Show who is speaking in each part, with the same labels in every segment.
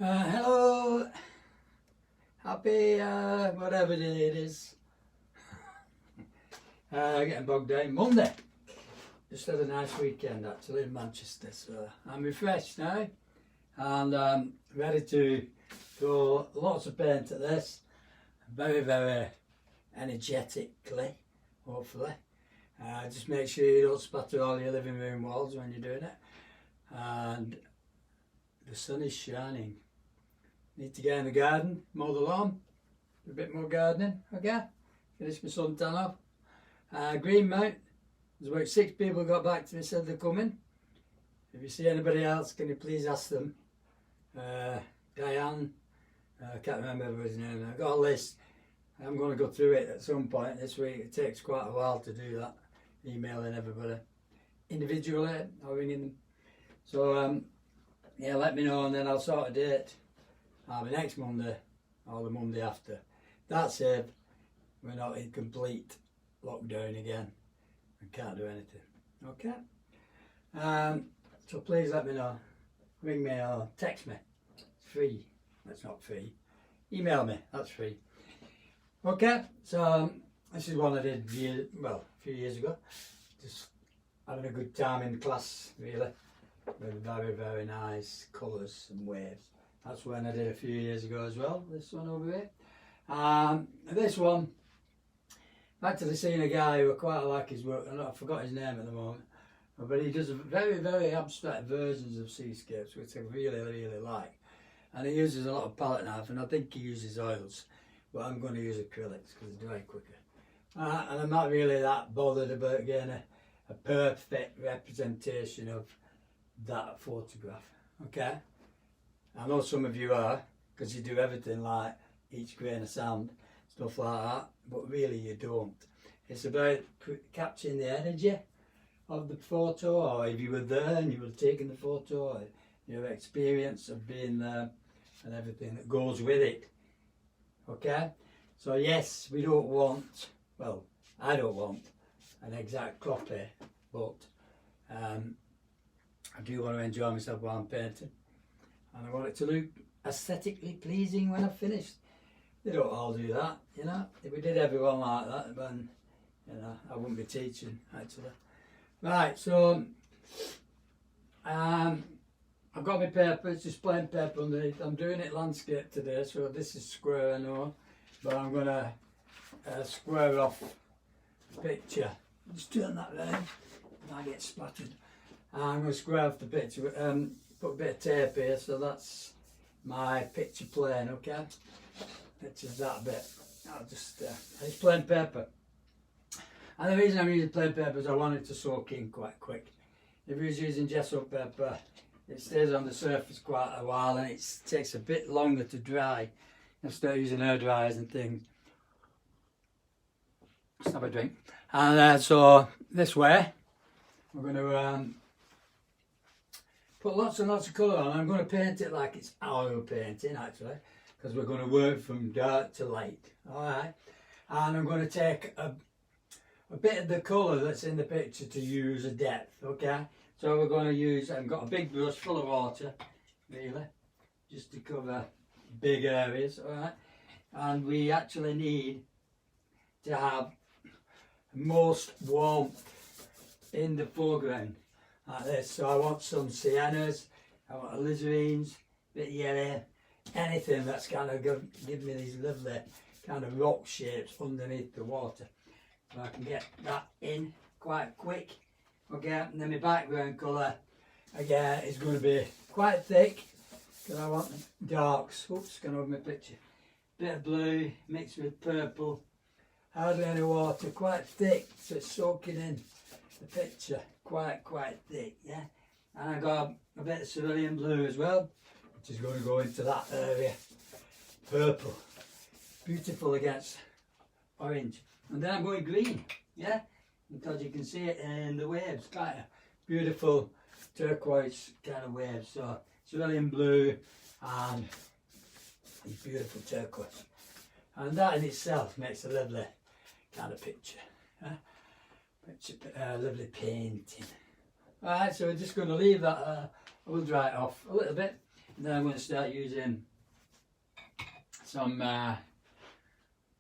Speaker 1: Hello, happy whatever day it is. Getting bogged down. Monday. Just had a nice weekend actually in Manchester, so I'm refreshed now and ready to throw lots of paint at this. Very energetically, hopefully. Just make sure you don't spatter all your living room walls when you're doing it. And the sun is shining. Need to get in the garden, mow the lawn, do a bit more gardening, okay? Finish my suntan off. Green Mount, there's about 6 people got back to me, said they're coming. If you see anybody else, can you please ask them? Diane, I can't remember his name. I've got a list. I'm going to go through it at some point this week. It takes quite a while to do that, emailing everybody individually or ringing them. So yeah, let me know and then I'll sort a date. Either next Monday or the Monday after. That's if we're not in complete lockdown again and can't do anything. Okay? So please let me know. Ring me or text me. It's free. That's not free. Email me. That's free. Okay, so this is one I did a few years ago. Just having a good time in class, really. With very nice colours and waves. That's when I did a few years ago as well, this one over here. This one, I've actually seen a guy who I quite like his work, I forgot his name at the moment, but he does very abstract versions of seascapes, which I really like. And he uses a lot of palette knife, and I think he uses oils, but I'm going to use acrylics because they dry quicker. And I'm not really that bothered about getting a perfect representation of that photograph, okay? I know some of you are, because you do everything like each grain of sand, stuff like that, but really you don't. It's about capturing the energy of the photo, or if you were there and you were taking the photo, or your experience of being there and everything that goes with it, okay? So yes, we don't want, well, I don't want an exact copy, but I do want to enjoy myself while I'm painting. And I want it to look aesthetically pleasing when I've finished. They don't all do that, you know. If we did everyone like that, then, you know, I wouldn't be teaching, actually. Right, so, I've got my paper, it's just plain paper underneath. I'm doing it landscape today, so this is square, I know. But I'm going to square off the picture. Just turn that round, and I get splattered. I'm going to square off the picture. Put a bit of tape here, so that's my picture plane, okay? Picture's that bit. I'll just, it's plain paper. And the reason I'm using plain paper is I want it to soak in quite quick. If you're using gesso paper, it stays on the surface quite a while and it takes a bit longer to dry. I'll start using air dryers and things. Let's have a drink. And so this way, we're going to put lots and lots of colour on. I'm going to paint it like it's oil painting actually, because we're going to work from dark to light. Alright, and I'm going to take a bit of the colour that's in the picture to use a depth, okay? So we're going to use, I've got a big brush full of water, really, just to cover big areas, alright? And we actually need to have most warmth in the foreground. Like this, so I want some siennas, I want alizarenes, bit of yellow, anything that's kind of give me these lovely kind of rock shapes underneath the water. So I can get that in quite quick. Okay, and then my background colour again is going to be quite thick because I want darks. Oops, gone over my picture. Bit of blue mixed with purple, hardly any water, quite thick, so it's soaking in the picture. Quite thick, yeah. And I got a bit of cerulean blue as well, which is going to go into that area. Purple, beautiful against orange. And then I'm going green, yeah, because you can see it in the waves, quite a beautiful turquoise kind of waves. So cerulean blue and beautiful turquoise. And that in itself makes a lovely kind of picture. Yeah? Lovely painting. Alright, so we're just going to leave that, I will dry it off a little bit. Then I'm going to start using some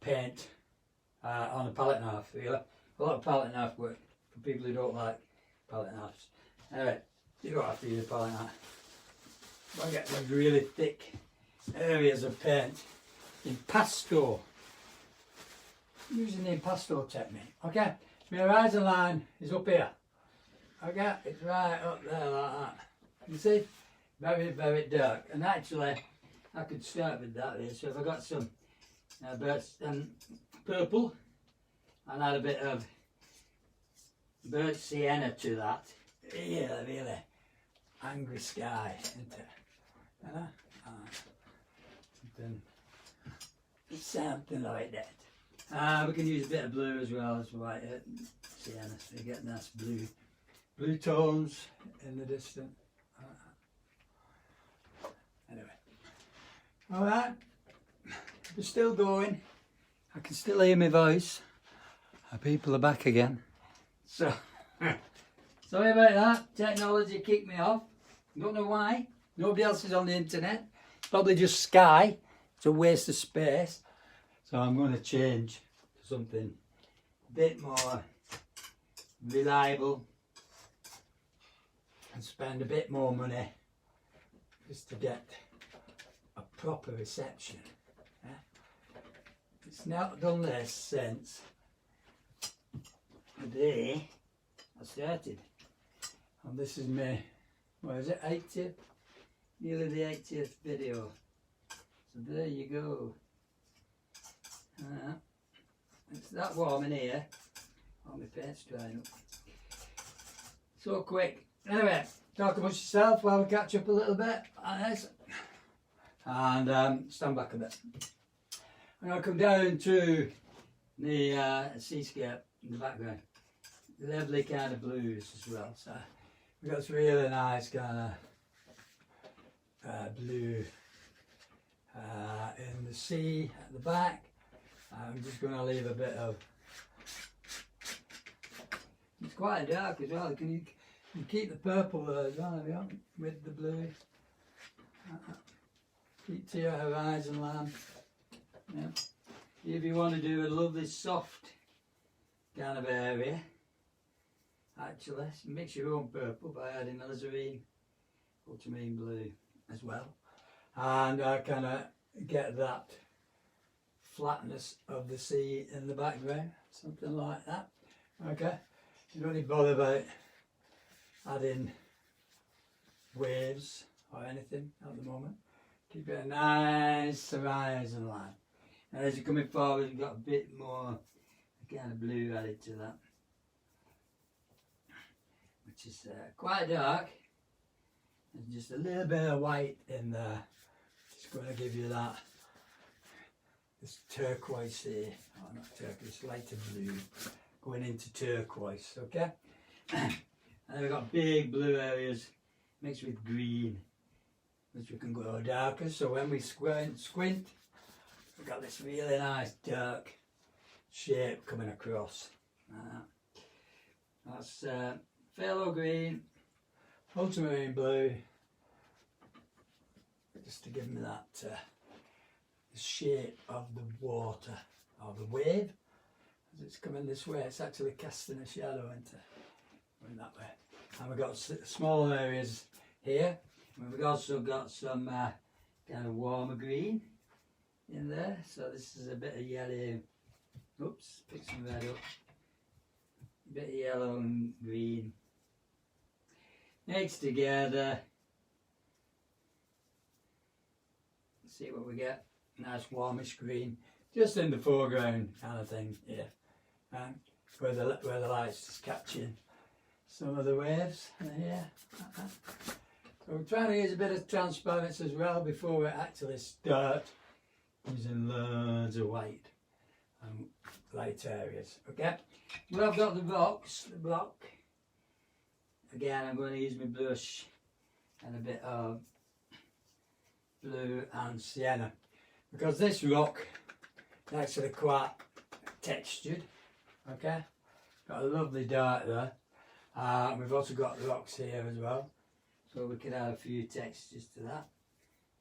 Speaker 1: paint on a palette knife. Really. A lot of palette knife work for people who don't like palette knives. Anyway, you don't have to use a palette knife. I get these really thick areas of paint in impasto. Using the impasto technique. Okay, my horizon line is up here. Okay, it's right up there like that. You see? Very, very dark. And actually, I could start with that here. So if I got some purple and add a bit of burnt sienna to that. Yeah, really angry sky, isn't it? You know? Something like that. We can use a bit of blue as well as white sienna, so you get nice blue tones in the distance. Anyway, all right, we're still going. I can still hear my voice. People are back again. So, sorry about that. Technology kicked me off. Don't know why. Nobody else is on the internet. Probably just Sky. It's a waste of space. So I'm going to change to something a bit more reliable and spend a bit more money just to get a proper reception. Yeah? It's not done this since the day I started. And this is my, what is it, 80th? Nearly the 80th video. So there you go. It's that warm in here. Oh, my paint's drying up. So quick. Anyway, talk amongst yourself while we catch up a little bit on this. And stand back a bit. I'm going to come down to the seascape in the background. Lovely kind of blues as well. So we've got this really nice kind of blue in the sea at the back. I'm just going to leave a bit of. It's quite dark as well. You keep the purple there as well, yeah, with the blue. Keep to your horizon line. Yeah. If you want to do a lovely soft kind of area, actually mix your own purple by adding alizarin, ultramarine blue as well, and kind of get that flatness of the sea in the background, something like that. Okay, you don't need to bother about adding waves or anything at the moment. Keep it a nice horizon line. And as you're coming forward, you've got a bit more kind of blue added to that, which is quite dark. There's just a little bit of white in there. Just going to give you that. This turquoise here, oh not turquoise, lighter blue, going into turquoise, okay? And then we've got big blue areas mixed with green, which we can go darker, so when we squint, we've got this really nice dark shape coming across. That's phthalo green, ultramarine blue, just to give me that the shape of the water, or the wave. As it's coming this way, it's actually casting a shadow into going that way. And we've got small areas here. And we've also got some kind of warmer green in there. So this is a bit of yellow. Oops, pick some red up. A bit of yellow and green mixed together. See what we get. Nice warmish green, just in the foreground kind of thing here, where the light's just catching some of the waves here. So we're trying to use a bit of transparency as well before we actually start using loads of white and light areas. Okay, well I've got the block. Again, I'm going to use my brush and a bit of blue and sienna. Because this rock is actually quite textured, okay? Got a lovely dark there. We've also got rocks here as well, so we can add a few textures to that.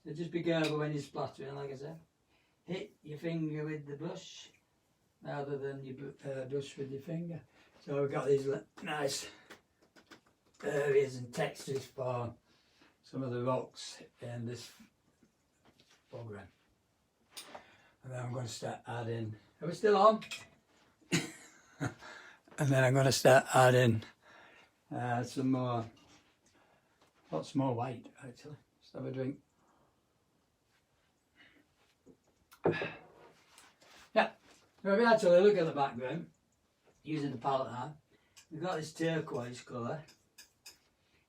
Speaker 1: So just be careful when you're splattering, like I said. Hit your finger with the brush rather than you brush with your finger. So we've got these nice areas and textures for some of the rocks in this foreground. And then I'm going to start adding, are we still on? And then I'm going to start adding some more, lots more white actually. Let's have a drink. Yeah, so if we actually look at the background, using the palette now, we've got this turquoise colour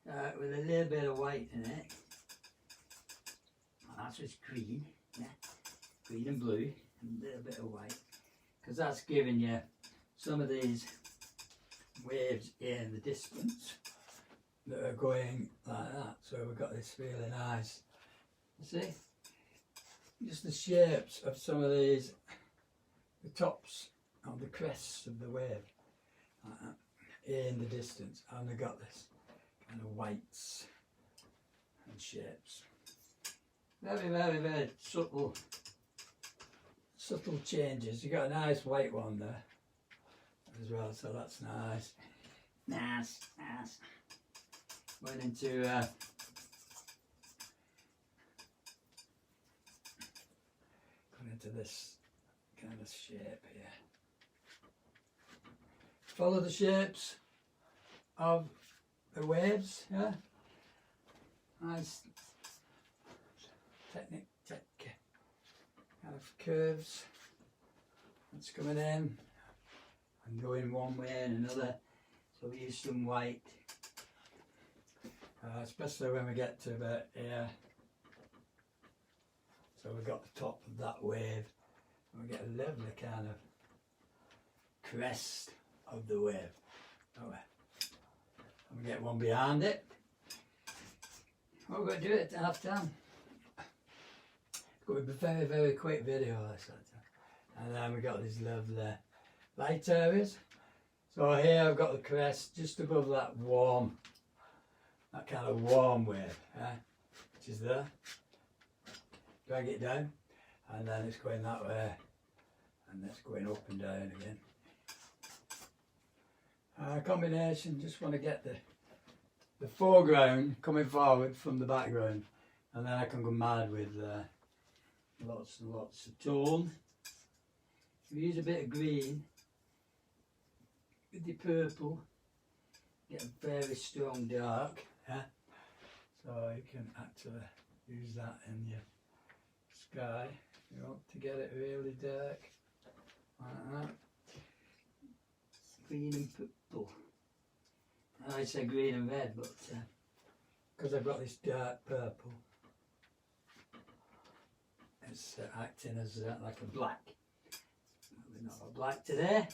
Speaker 1: with a little bit of white in it. And that's just green, yeah, green and blue, and a little bit of white, because that's giving you some of these waves in the distance that are going like that. So we've got this really nice, you see, just the shapes of some of these, the tops of the crests of the wave like that, in the distance, and they've got this kind of whites and shapes. Very, very, very subtle changes. You've got a nice white one there as well, so that's nice. Nice. Went into this kind of shape here. Follow the shapes of the waves, yeah. Nice technique, kind of curves that's coming in and going one way and another. So we use some white, especially when we get to about here. So we've got the top of that wave, and we get a lovely kind of crest of the wave. And we get one behind it. We're going to do it at half time. It's going to be a very, very quick video, this. And then we've got these lovely light areas. So here I've got the crest just above that warm, that kind of warm wave, which is there. Drag it down, and then it's going that way, and it's going up and down again. Combination, just want to get the foreground coming forward from the background, and then I can go mad with lots and lots of tone. We use a bit of green with the purple, get a very strong dark, yeah. So you can actually use that in your sky if you want to get it really dark, like that. Green and purple. I say green and red, but because I've got this dark purple, it's acting as like a black. We're not a black today.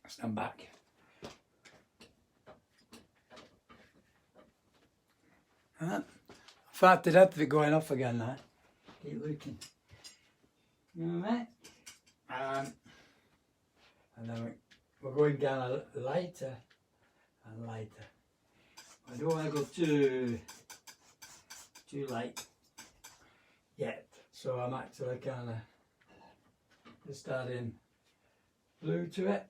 Speaker 1: Stand back. Fact it up, they're going off again now. Keep looking. Alright. And then we're going down lighter and lighter. I don't want to go too light yet, so I'm actually kind of just adding blue to it.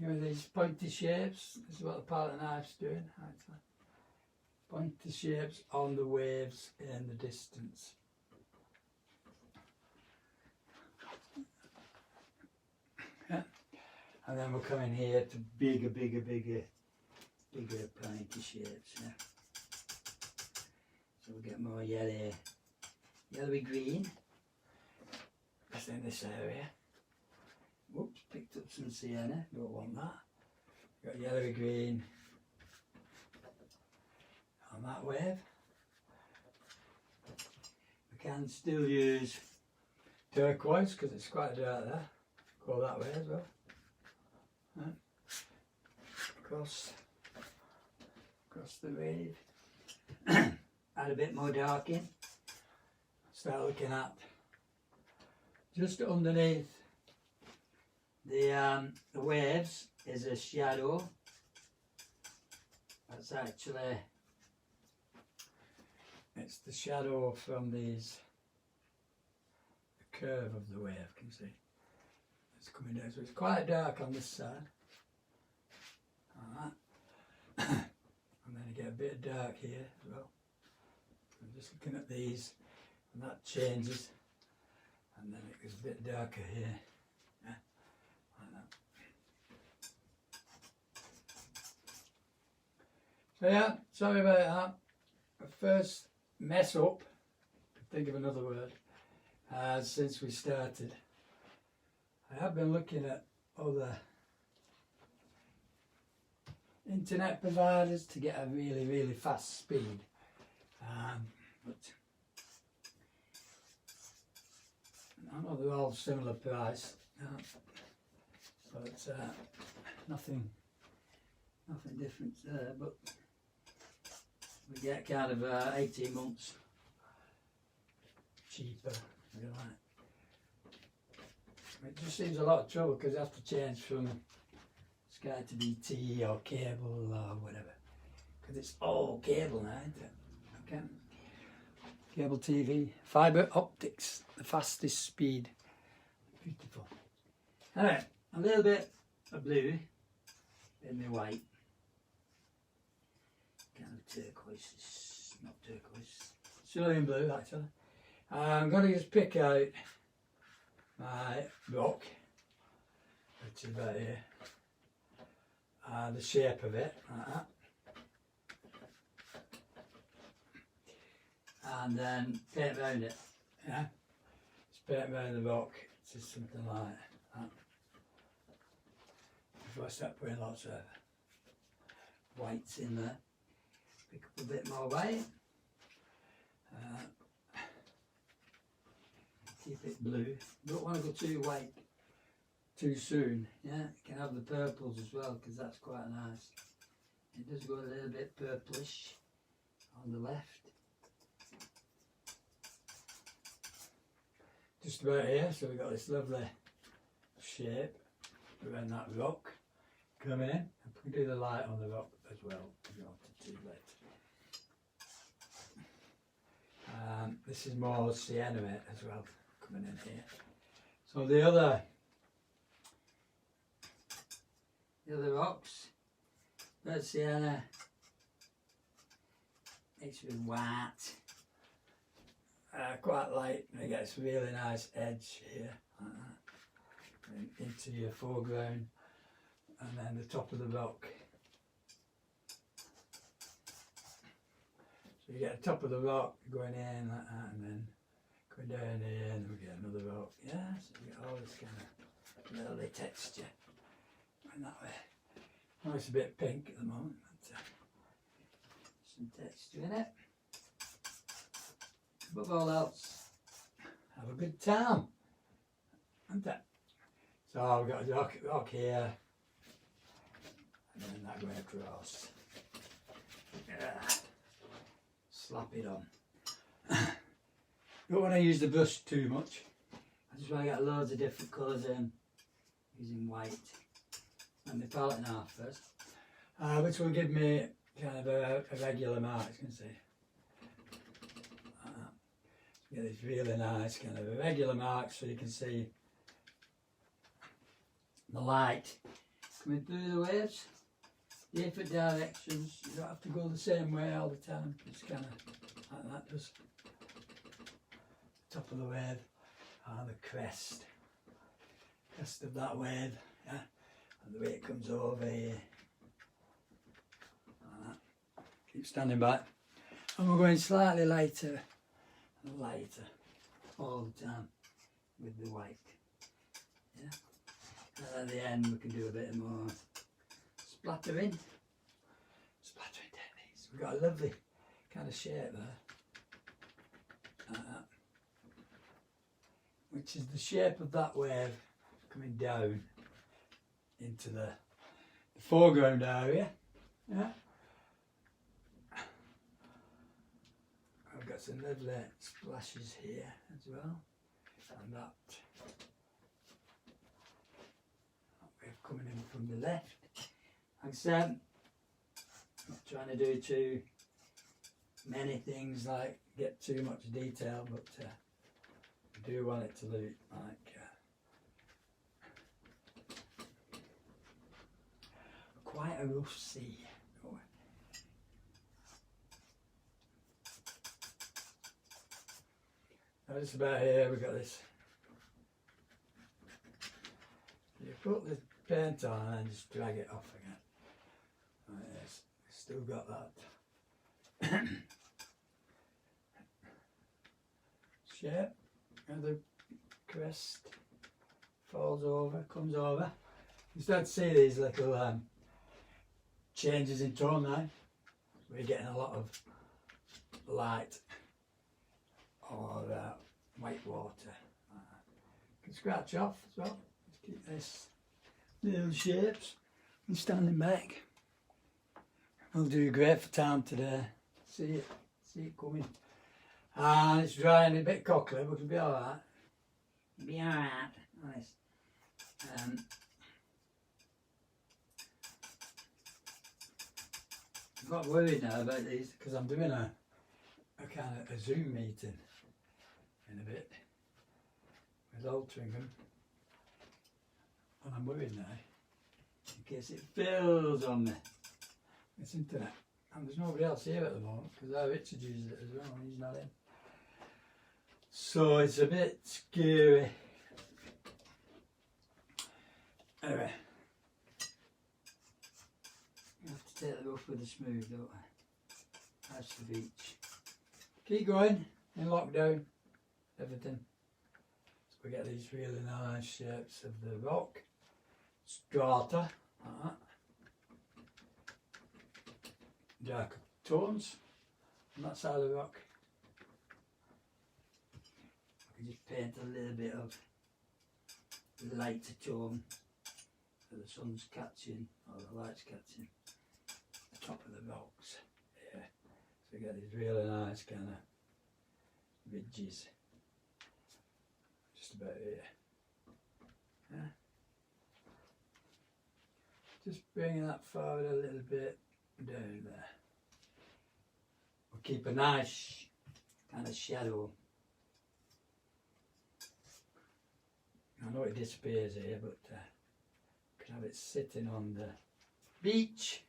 Speaker 1: You know, these pointy shapes, this is what the palette knife's doing actually. Pointy shapes on the waves in the distance. Yeah. And then we're coming here to bigger pointy shapes. Yeah. So we get more yellowy green. Just in this area. Whoops, picked up some sienna. Don't want that. Got yellowy green on that wave. We can still use turquoise because it's quite dark there. Go that way as well. Right. Across the wave. Add a bit more dark in. Start looking at just underneath the waves is a shadow. That's actually, it's the shadow from these, the curve of the wave, can you see? It's coming down, so it's quite dark on this side. Like that. And then you get a bit dark here as well. I'm just looking at these, and that changes. And then it gets a bit darker here. Yeah, like that. So yeah, sorry about that. My first mess up, think of another word, since we started. I have been looking at other internet providers to get a really fast speed, but I know they're all similar price, but nothing different there. But we get kind of 18 months cheaper. It just seems a lot of trouble because you have to change from Sky to BT or cable or whatever, because it's all cable now, isn't it? Okay. Cable TV, fibre optics, the fastest speed. Beautiful. Alright, a little bit of blue in the white. Kind of turquoise, not turquoise, cerulean blue actually. I'm going to just pick out my rock, which is about here. The shape of it, like that. And then paint around it, yeah? Just paint around the rock, just something like that. Before I start putting lots of whites in there. Pick up a bit more white. Keep it blue. Don't want to go too white too soon, yeah? You can have the purples as well, because that's quite nice. It does go a little bit purplish on the left. Just about here, so we've got this lovely shape around that rock coming in. And we can do the light on the rock as well, if you wanted to later. This is more cyanide as well, coming in here. So the other rocks, but sienna mixed with white, quite light, and it gets a really nice edge here, like that, and into your foreground, and then the top of the rock. So you get the top of the rock going in like that, and then going down here, and then we get another rock. Yeah, so you get all this kind of lovely texture. And that way. Oh, it's a bit pink at the moment, but some texture in it. Above all else, have a good time, isn't it? So we've got a rock here, and then that going across. Yeah. Slap it on. Don't want to use the brush too much. I just want to get loads of different colours in, using white. And the palette in half first, which will give me kind of a regular mark, you can see. Get this really nice kind of irregular mark so you can see the light coming through the waves, different directions. You don't have to go the same way all the time, it's kind of like that, just top of the wave, the crest of that wave, yeah. And the way it comes over here, like that. Keep standing back, and we're going slightly lighter and lighter all the time with the white, yeah. And at the end we can do a bit more splattering techniques. We've got a lovely kind of shape there, like that, which is the shape of that wave coming down into the foreground area, yeah. I've got some lovely splashes here as well, and that wave coming in from the left, Like I said, not trying to do too many things, like get too much detail, but I do want it to look like quite a rough sea. Now just about here we've got this. You put the paint on and then just drag it off again. Like this. Still got that shape, and the crest falls over, comes over. You start to see these little changes in tone now. We're getting a lot of light or white water. You can scratch off as well to keep this little shapes. And standing back, we'll do great for time today. See it coming. And it's drying a bit cockly, but it'll be alright. It'll be alright. Nice. I'm not worried now about these because I'm doing a kind of a Zoom meeting in a bit with altering them, and I'm worried now in case it fails on me. It's internet, and there's nobody else here at the moment because Richard uses it as well and he's not in. So it's a bit scary. Anyway, you have to take the rough with the smooth, don't I? That's the beach. Keep going in lockdown, everything. So we get these really nice shapes of the rock, strata, like that. Darker tones on that side of the rock. I can just paint a little bit of lighter tone so the sun's catching, or the light's catching the top of the rocks. Yeah. So you get these really nice kind of ridges just about here. Yeah. Just bringing that forward a little bit down there. We'll keep a nice kind of shadow. I know it disappears here, but you can have it sitting on the beach.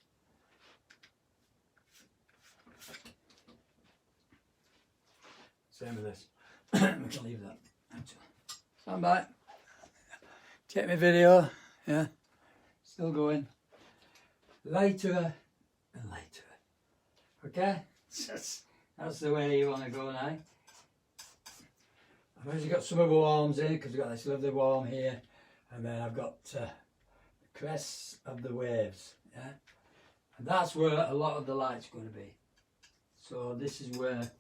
Speaker 1: Same with this. We can leave that. Actually. Stand by. Check my video. Yeah. Still going. Lighter and lighter. Okay? That's the way you want to go now. I've actually got some of the warms in because we've got this lovely warm here, and then I've got the crests of the waves. Yeah? And that's where a lot of the light's going to be. So this is where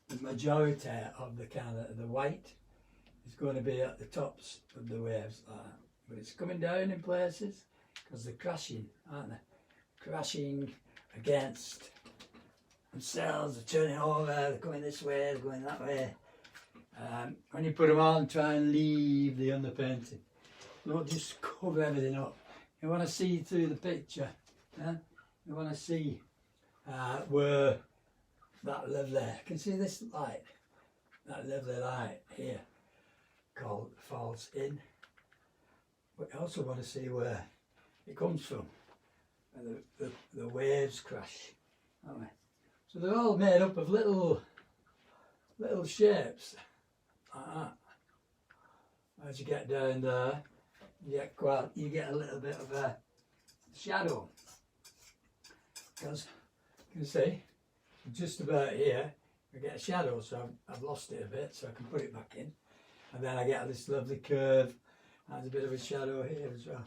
Speaker 1: the majority of the kind of the white is going to be at the tops of the waves like that. But it's coming down in places because they're crashing, aren't they? Crashing against themselves, they're turning over, they're coming this way, they're going that way. When you put them on, try and leave the underpainting. Don't just cover everything up. You want to see through the picture. Yeah? You want to see where that lovely, you can see this light, that lovely light here called falls in. But you also want to see where it comes from, where the waves crash, aren't they? So they're all made up of little shapes like that. As you get down there, you get a little bit of a shadow, because you can see just about here I get a shadow, so I've lost it a bit, so I can put it back in, and then I get this lovely curve. There's a bit of a shadow here as well.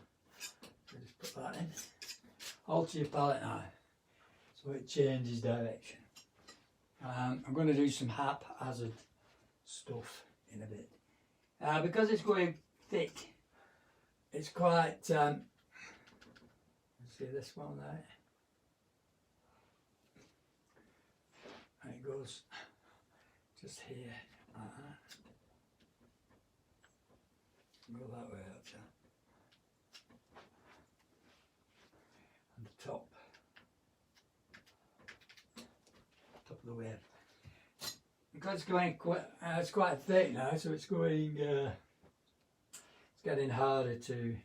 Speaker 1: So just put that in. Alter your palette now so it changes direction. I'm going to do some haphazard stuff in a bit. Because it's going thick, it's quite, see this one there? And it goes just here, like that. Go that way, actually. And the it's going quite, it's quite thick now, so it's going, it's getting harder to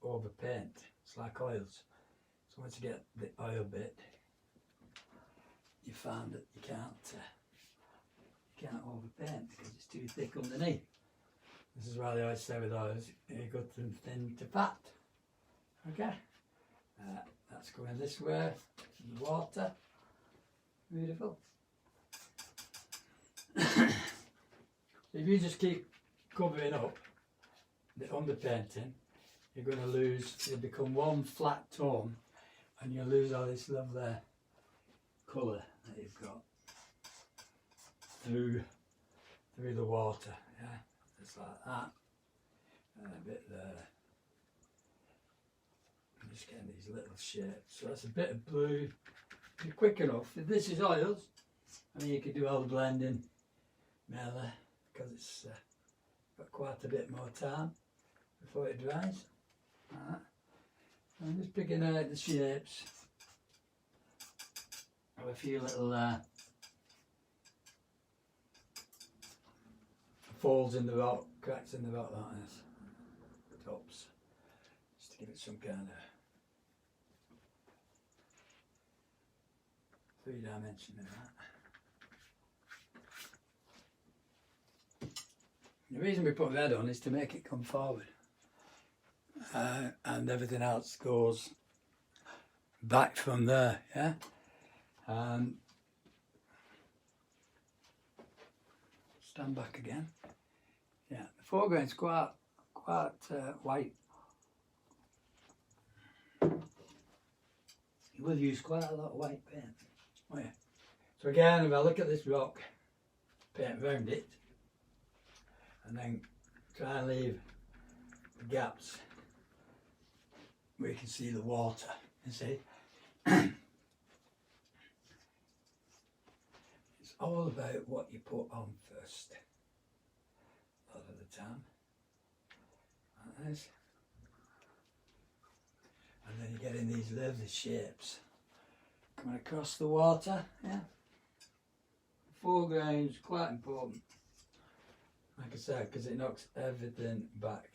Speaker 1: overpaint. It's like oils. So once you get the oil bit, you find that you can't overpaint because it's too thick underneath. This is why they always say with oils, you go from thin to fat. Okay, that's going this way. The water, beautiful. If you just keep covering up the underpainting, you're going to lose. You'll become one flat tone, and you'll lose all this lovely colour that you've got through the water. Yeah, just like that, and a bit there. I'm just getting these little shapes. So that's a bit of blue. If you're quick enough, if this is oils, I mean you could do all the blending mainly because it's got quite a bit more time before it dries. Right. I'm just picking out the shapes of a few little folds in the rock, cracks in the rock like this, tops, just to give it some kind of three-dimension in that. The reason we put red on is to make it come forward, and everything else goes back from there. Yeah. Stand back again. Yeah, the foreground's quite white. You will use quite a lot of white paint. Oh yeah. So again, if I look at this rock, paint around it, and then try and leave the gaps where you can see the water. You see, it's all about what you put on first. A lot of the time, like this, and then you get in these lovely shapes coming across the water. Yeah, the foreground's quite important, like I said, because it knocks everything back.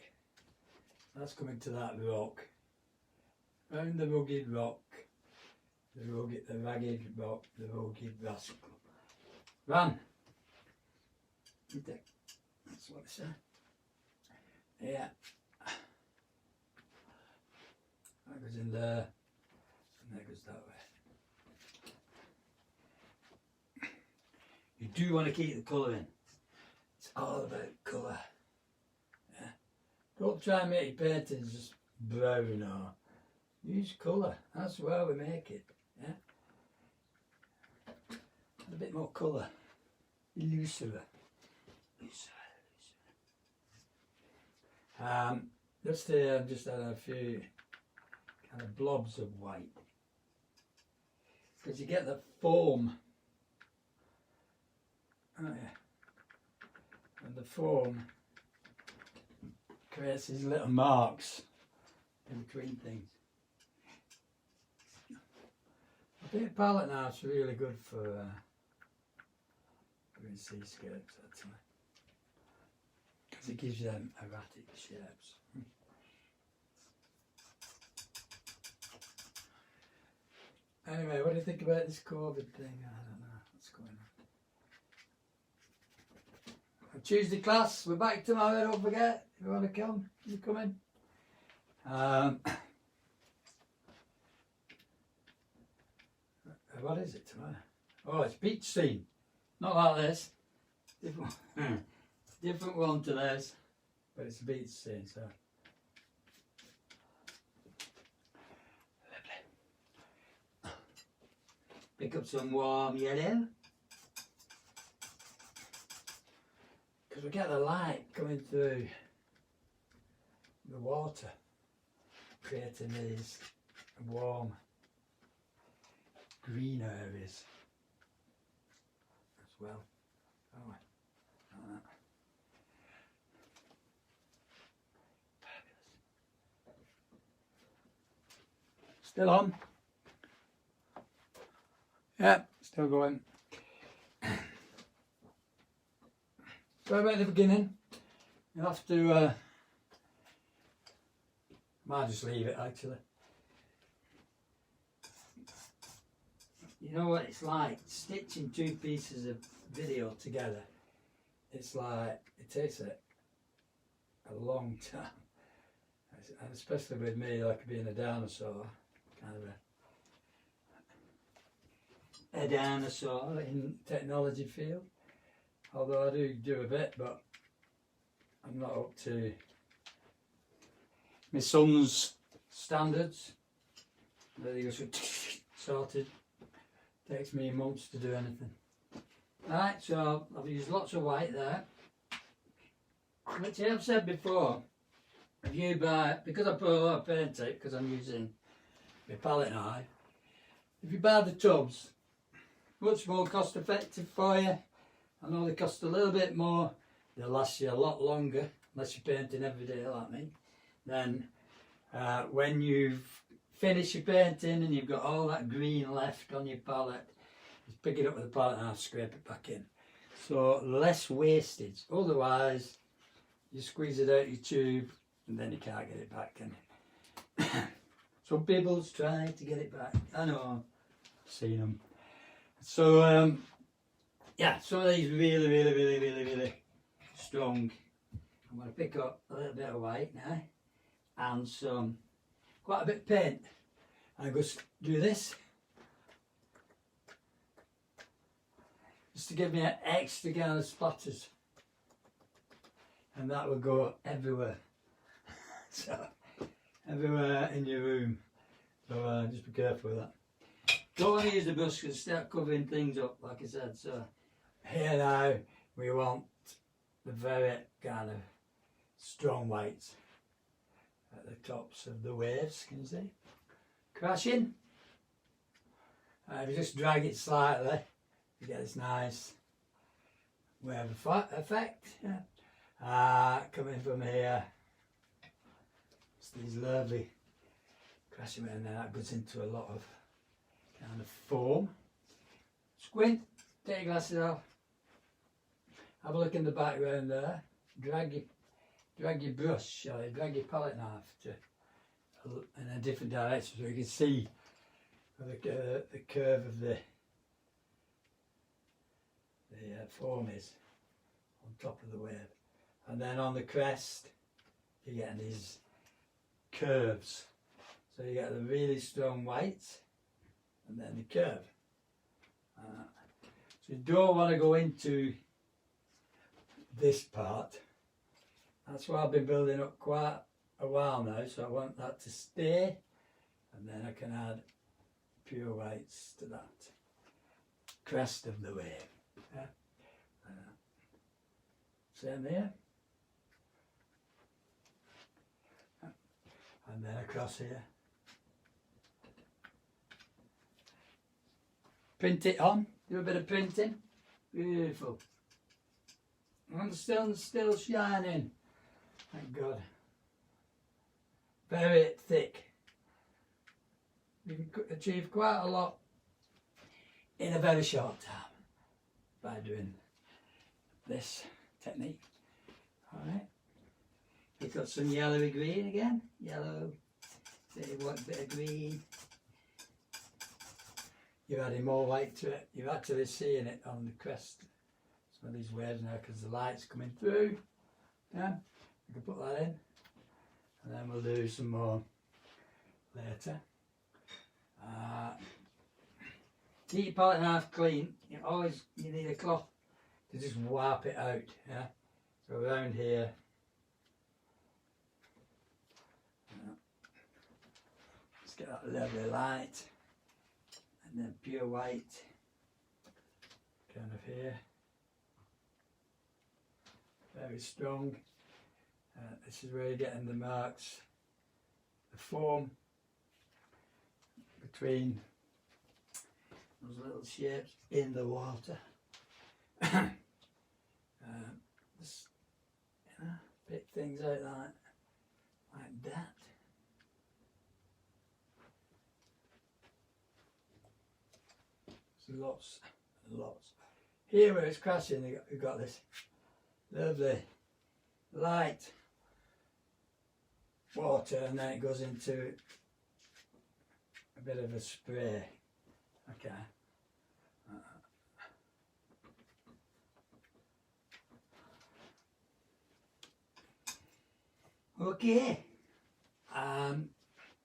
Speaker 1: That's coming to that rock, round the rugged rock, the ragged rock, the rugged rascal. Run! That's what I said. Yeah. That goes in there, and that goes that way. You do want to keep the colour in. It's all about colour. Yeah. Don't try and make your paintings just brown or use colour. That's where we make it. Yeah. Add a bit more colour. Looser. Just here I've just had a few kind of blobs of white, because you get the foam. Oh yeah. And the foam creates these little marks in between things. I think palette now is really good for doing seascapes actually, because it gives you them erratic shapes. Anyway, what do you think about this COVID thing? I don't know what's going on. Tuesday class, we're back tomorrow, don't forget. If you want to come, you come in. What is it tomorrow? Oh, it's beach scene. Not like this. Different one to this. But it's a beach scene, so. Pick up some warm yellow. Because we get the light coming through the water, creating these warm green areas as well. Oh, like that. Fabulous. Still on? Yeah, still going. right at the beginning, you'll have to, might just leave it actually. You know what it's like, stitching two pieces of video together. It's like, it takes a long time. And especially with me, like being a dinosaur, kind of a dinosaur in technology field. Although I do a bit, but I'm not up to my son's standards. Really just sorted. Takes me months to do anything. Alright, so I've used lots of white there. Which I have said before, if you buy, because I put a lot of paint tape, because I'm using my palette knife, if you buy the tubs, much more cost effective for you. I know they cost a little bit more, they'll last you a lot longer, unless you're painting every day like me. Then when you've finished your painting and you've got all that green left on your palette, just pick it up with the palette knife, scrape it back in. So less wastage, otherwise you squeeze it out your tube and then you can't get it back, can you? Some people's try to get it back. I know, I've seen them. So yeah, some of these really strong. I'm going to pick up a little bit of white now and some quite a bit of paint. I'm going to do this just to give me an extra kind of splatters, and that will go everywhere. So everywhere in your room. So just be careful with that. Don't want to use the brush and start covering things up, like I said. So here now we want the very kind of strong whites at the tops of the waves. Can you see? Crashing. If you just drag it slightly, you get this nice wave effect. Yeah. Coming from here, it's these lovely crashing, and then that goes into a lot of kind of foam. Squint, take your glasses off, have a look in the background there, drag your brush, or drag your palette knife in a different direction so you can see the curve of the foam is on top of the wave. And then on the crest you're getting these curves. So you get the really strong whites and then the curve. So you don't want to go into this part. That's why I've been building up quite a while now, so I want that to stay, and then I can add pure whites to that crest of the wave. Yeah. Same here. And then across here. Print it on, do a bit of printing. Beautiful. And the sun's still shining. Thank God. Very thick. You can achieve quite a lot in a very short time by doing this technique. Alright. You've got some yellowy green again. Yellow. So you want a bit of green. You're adding more white to it. You're actually seeing it on the crest. Some of these waves now because the light's coming through. Yeah. We can put that in. And then we'll do some more later. Keep your palette knife clean. You need a cloth to just wipe it out. Yeah. So around here. Let's get that lovely light. And then pure white. Kind of here. Very strong. This is where you're getting the marks, the foam between those little shapes in the water. Just, pick things out like that. There's lots and lots. Here where it's crashing, you've got this lovely light water, and then it goes into a bit of a spray. Okay. Okay.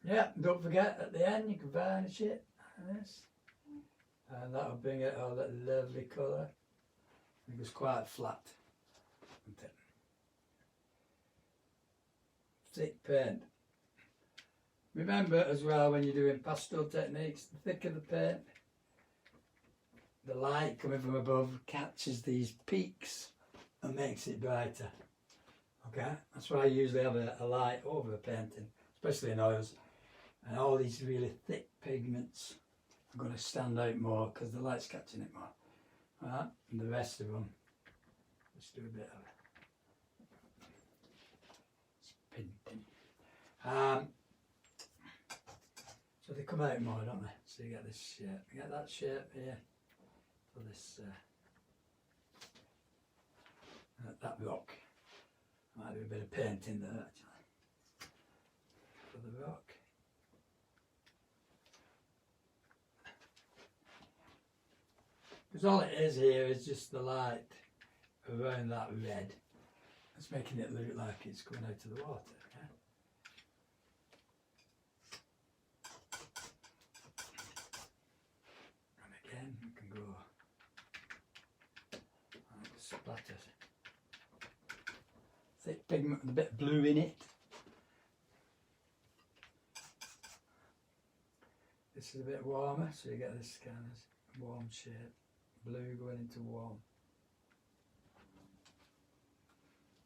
Speaker 1: Yeah, don't forget at the end you can varnish it like this, and that'll bring it all that lovely colour. It was quite flat, isn't it? Thick paint. Remember as well, when you're doing pastel techniques, the thicker the paint, the light coming from above catches these peaks and makes it brighter. Okay, that's why I usually have a light over a painting, especially in oils. And all these really thick pigments are going to stand out more because the light's catching it more. Alright, and the rest of them, let's do a bit of painting. So they come out more, don't they? So you get this shape, you get that shape here for this, that rock. I might do a bit of painting there actually, for the rock. Because all it is here is just the light around that red. It's making it look like it's coming out of the water. Okay? And again, you can go like splatters. Thick pigment with a bit of blue in it. This is a bit warmer, so you get this kind of warm shape. Blue going into warm.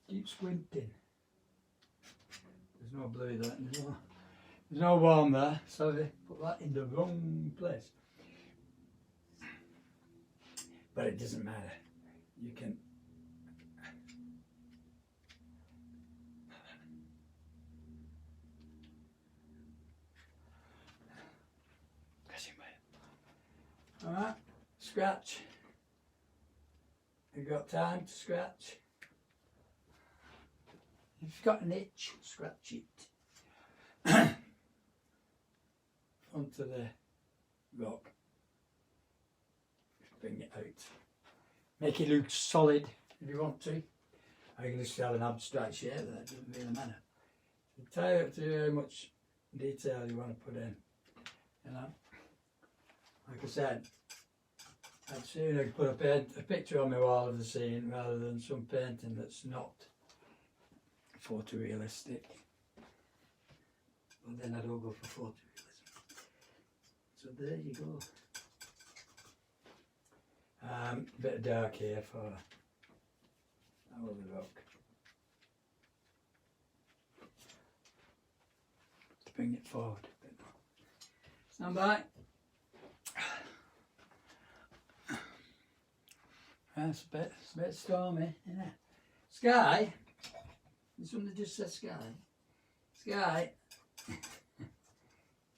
Speaker 1: Keep squinting. There's no blue there. There's no warm there. Sorry, put that in the wrong place. But it doesn't matter. You can. Alright, scratch. You've got time to scratch. If you've got an itch, scratch it. Onto the rock. Just bring it out. Make it look solid if you want to. Or you can just have an abstract shape there, it doesn't really matter. So tie it up to how much detail you want to put in. You know? Like I said, I'd sooner put a picture on my wall of the scene rather than some painting that's not photorealistic. Well, then I don't go for photorealism. So there you go. A bit of dark here for our rock. To bring it forward a bit more. Stand by. It's a bit stormy, isn't it? Sky? Did somebody just say sky? Sky?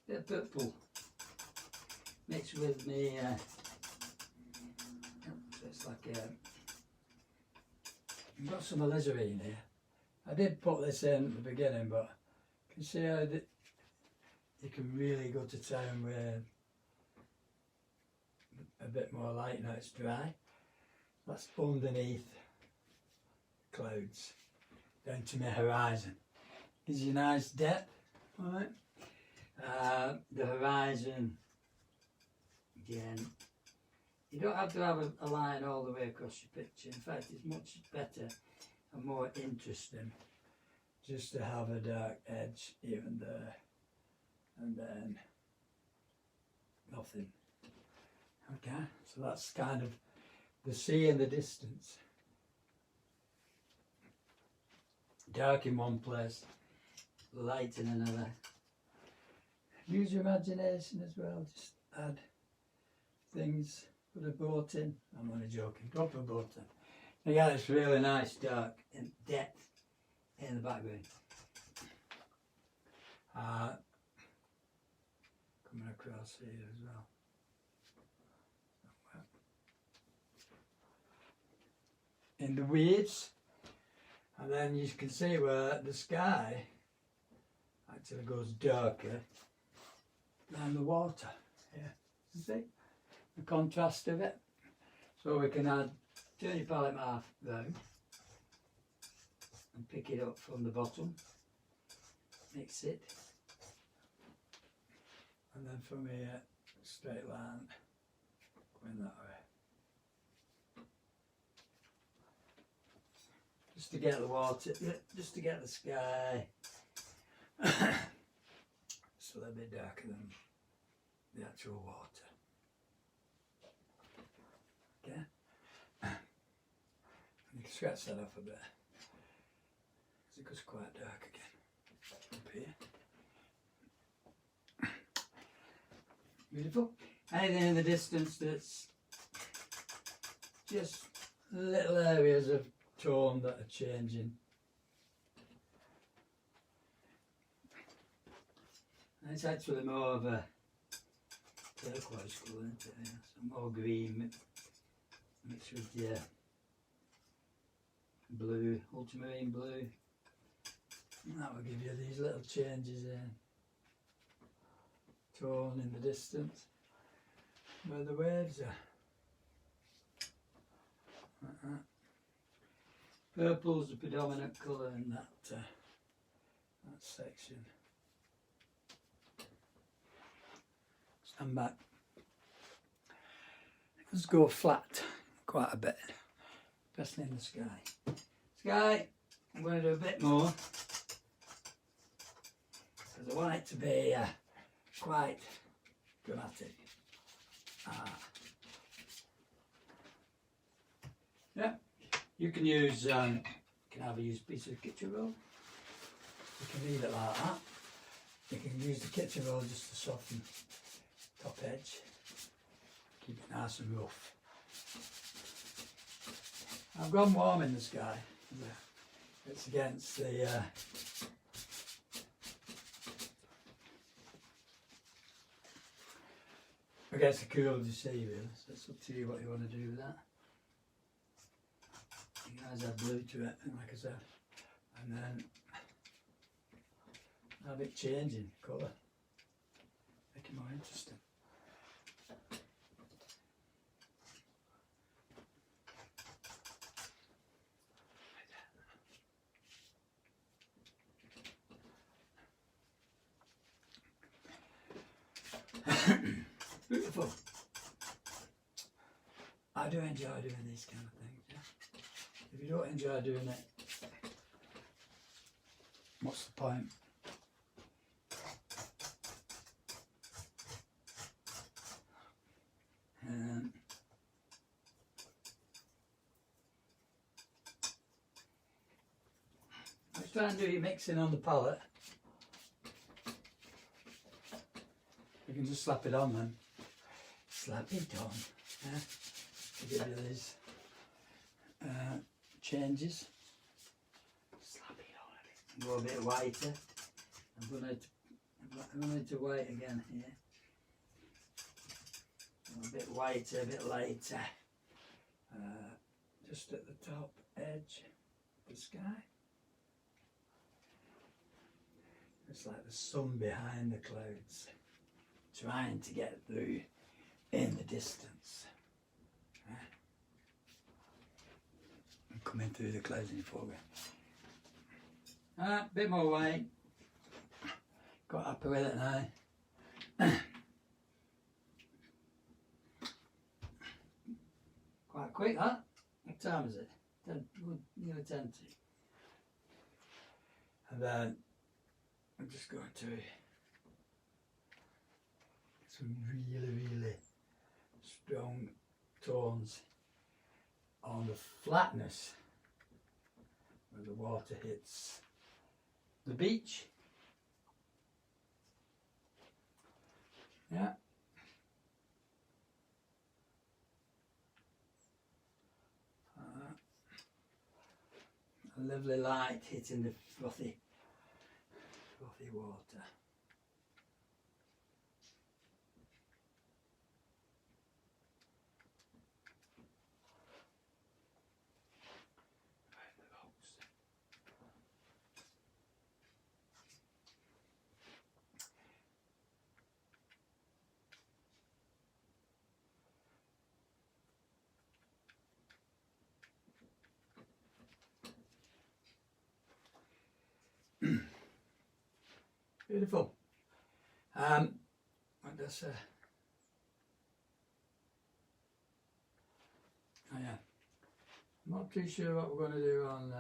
Speaker 1: Bit of purple mixed with me. So it's like I've got some alizarin here. I did put this in at the beginning, but you can see how you can really go to town with a bit more light now it's dry. That's underneath clouds down to my horizon. Gives you a nice depth, alright? The horizon, again, you don't have to have a line all the way across your picture. In fact, it's much better and more interesting just to have a dark edge here and there, and then nothing. Okay, so that's kind of the sea in the distance. Dark in one place, light in another. Use your imagination as well, just add things, put a boat in. I'm only joking, don't put a boat in. You get this really nice dark and depth in the background. Coming across here as well. In the waves, And then you can see where the sky actually goes darker than the water. Yeah, you see the contrast of it. So we can turn your palette half down and pick it up from the bottom, mix it, and then from here, straight line, going that way. Just to get the water, just to get the sky so they're a bit darker than the actual water. Okay, and you can scratch that off a bit because it goes quite dark again up here. Beautiful. Anything in the distance that's just little areas of tone that are changing. And it's actually more of a turquoise colour, isn't it? Yeah, so more green mixed with your blue, ultramarine blue. And that will give you these little changes in tone in the distance where the waves are. Like that. Purple's the predominant colour in that section. Stand back. Let's go flat quite a bit, especially in the sky. Sky, I'm going to do a bit more because I want it to be quite dramatic. Yeah. You can use, you can either use a piece of kitchen roll, you can leave it like that, you can use the kitchen roll just to soften the top edge, keep it nice and rough. I've gone warm in the sky, it's against the cool of the sea really, so it's up to you what you want to do with that. You guys add blue to it, and like I said, and then have it changing colour, make it more interesting. Beautiful. I do enjoy doing these kind of things, yeah. If you don't enjoy doing it, what's the point? Let's try and do your mixing on the palette. You can just slap it on then. Slap it on. Yeah? To give you these changes. Slap it on a bit. Go a bit whiter. I'm going to white again here. Go a bit whiter, a bit lighter. Just at the top edge of the sky. It's like the sun behind the clouds, trying to get through in the distance. I'm coming through the clouds in the foreground. A bit more white. Got happy with it now. Quite quick that. What time is it? 10, nearly 10 to. And then I'm just going to get some really strong tones on the flatness where the water hits the beach. Yeah. A lovely light hitting the frothy water. Right, the rocks. Beautiful. What did I say? Oh yeah. I'm not too sure what we're going to do on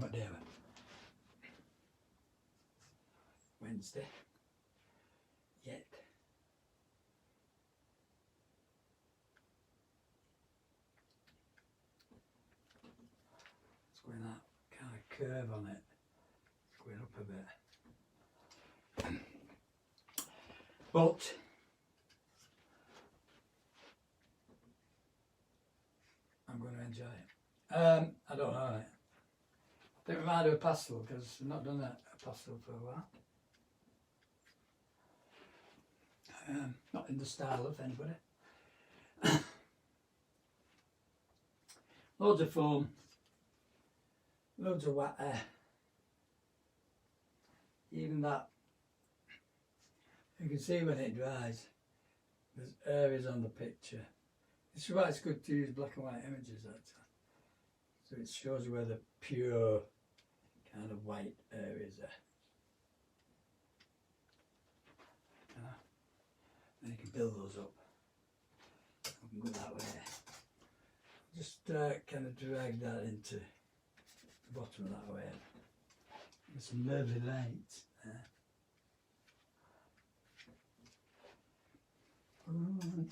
Speaker 1: what day? Wednesday. Yet. It's going that kind of curve on it. It's going up a bit. But I'm going to enjoy it. I don't know. I think we might do a pastel because I've not done a pastel for a while. Not in the style of anybody. Loads of foam, loads of wet air. Even that, you can see when it dries, there's areas on the picture. This is why it's good to use black and white images actually. So it shows you where the pure kind of white areas are. And you can build those up. I can go that way. Just kind of drag that into the bottom of that way. There's some lovely lights there. Can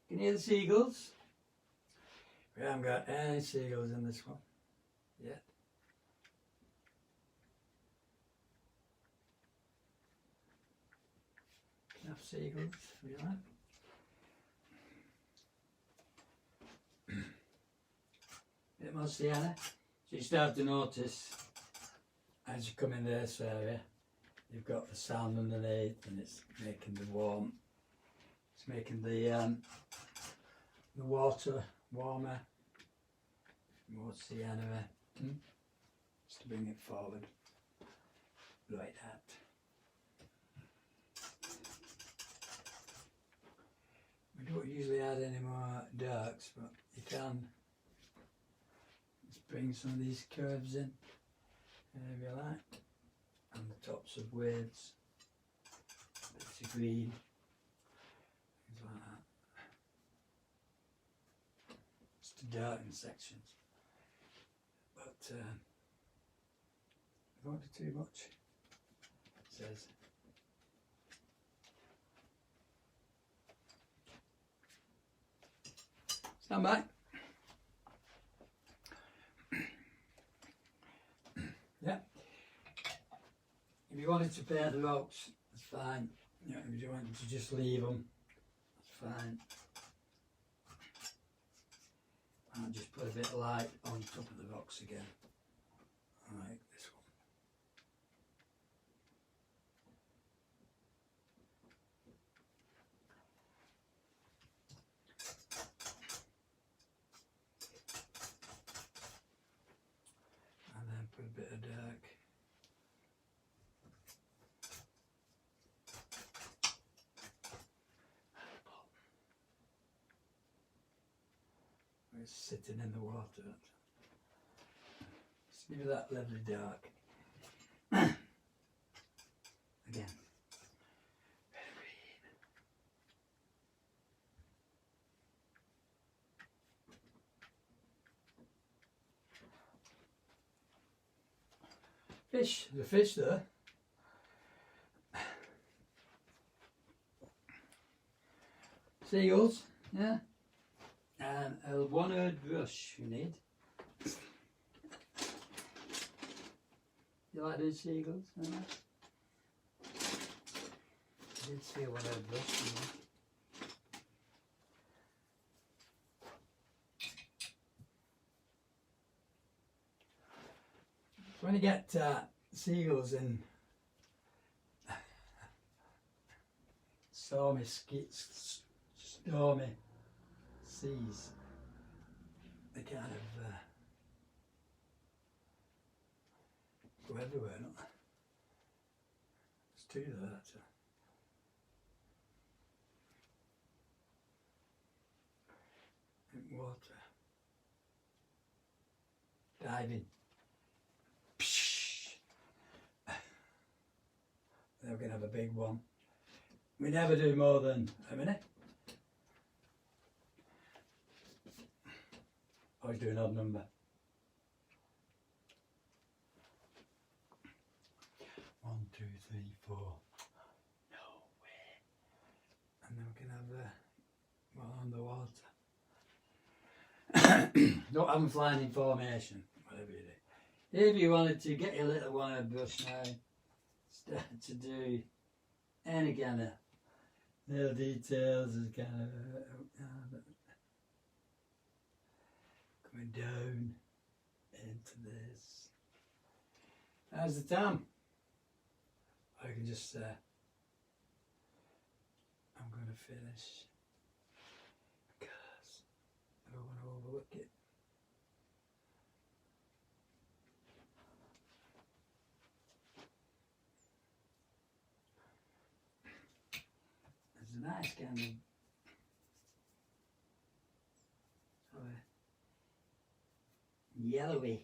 Speaker 1: you hear the seagulls? We haven't got any seagulls in this one yet. Enough seagulls for you, man. Bit more sienna. So you start to notice as you come in this area, you've got the sand underneath, and it's making the warm. It's making the water warmer. More sienna, just to bring it forward like that. We don't usually add any more darks, but you can just bring some of these curves in, if you like, and the tops of waves, bits of green, things like that. Just to darken sections. But don't do too much, it says. Stand by. Yeah. If you wanted to paint the rocks, that's fine. You know, if you wanted to just leave them, that's fine. I'll just put a bit of light on top of the rocks again, like this one. And then put a bit of dark. It's sitting in the water. Just give it that lovely dark. Again. Fish, the fish there. Seagulls, yeah. And a one-eared brush you need. You like these seagulls? I did see a one-eared brush. So when you get seagulls in stormy seas, they kind of go everywhere, don't they? There's two there actually. Water. Diving. Psh. Then we're going to have a big one. We never do more than a minute. Always do an odd number. 1, 2, 3, 4. No way. And then we can have one on the water. Don't have them flying in formation, whatever you do. If you wanted to get your little wire brush now, start to do any kind of little details, as kind of coming down into this. How's the time? I can just I'm going to finish because I don't want to overlook it. There's a nice kind of yellowy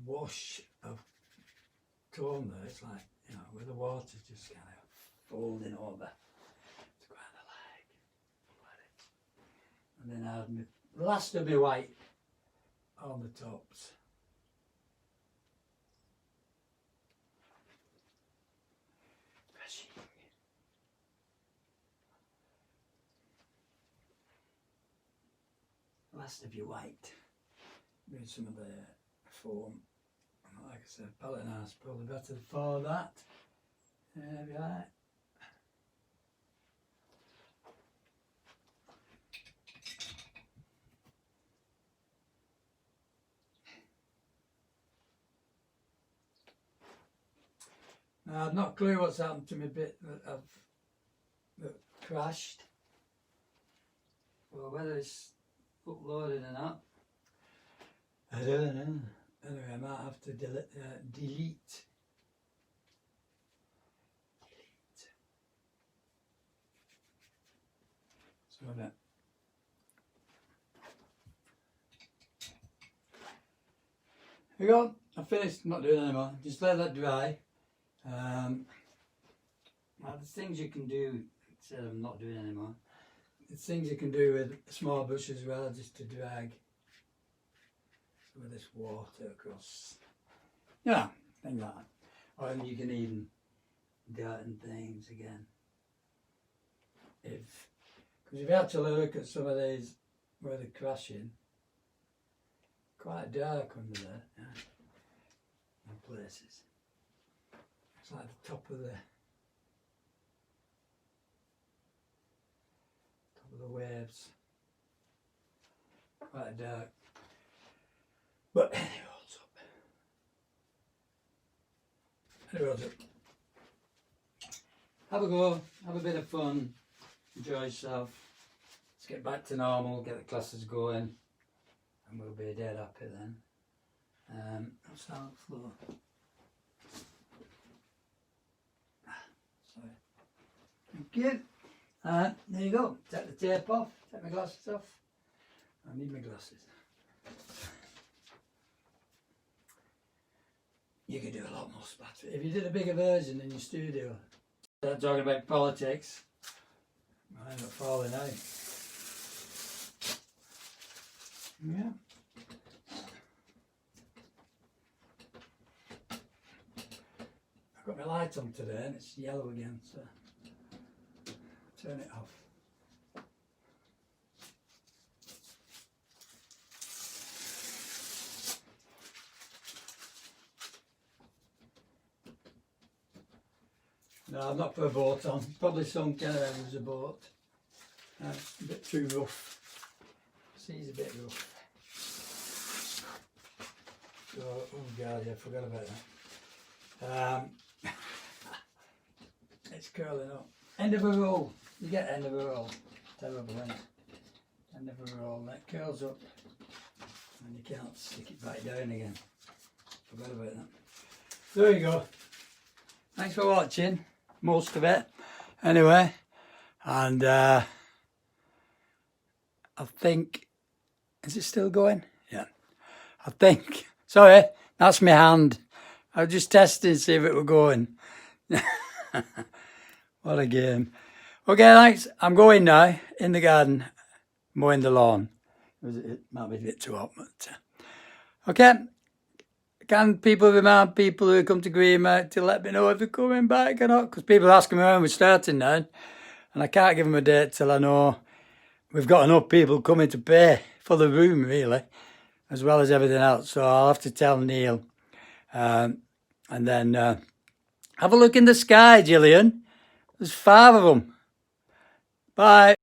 Speaker 1: wash of tone there. It's like, you know, where the water's just kind of folding over. It's kind of like, and then I have the last of my white on the tops. Last of your white. With some of the foam. Like I said, palette knife is probably better for that. There we are. Now I've not a clue what's happened to my bit that crashed. Or whether it's uploaded or not. I don't know. Anyway, I might have to delete. So that. Here we go. I finished. Not doing anymore. Just let that dry. Now there's things you can do instead of not doing anymore. There's things you can do with a small brush as well, just to drag some of this water across. Yeah, things like that. Or you can even darten things again. Because if you actually look at some of these where they're crashing, quite dark under there, yeah, in places. It's like the top of the waves. Quite dark. But anyway, what's up? Have a go, have a bit of fun, enjoy yourself. Let's get back to normal, get the classes going, and we'll be dead happy then. I'll start on the floor. Sorry. Thank you. There you go. Take the tape off, take my glasses off. I need my glasses. You could do a lot more splatter. If you did a bigger version in your studio, start talking about politics, I end up falling out. Yeah. I've got my light on today and it's yellow again, so turn it off. No, I've not put a boat on. Probably some kind of as a boat. It's a bit too rough. Sea's a bit rough. So, oh god, yeah, I forgot about that. It's curling up. End of a roll. You get end of a roll. Terrible, isn't it? End of a roll. That curls up and you can't stick it back down again. Forgot about that. There you go. thanks for watching, most of it, anyway. And I think, is it still going? Yeah. I think, sorry, that's my hand. I was just testing to see if it were going. What a game. Okay, thanks. I'm going now in the garden, mowing the lawn. It might be a bit too hot, but okay. Can people remind people who come to Greenmount to let me know if they're coming back or not? Because people are asking me when we're starting now, and I can't give them a date till I know we've got enough people coming to pay for the room, really, as well as everything else. So I'll have to tell Neil. And then have a look in the sky, Gillian. There's 5 of them. Bye.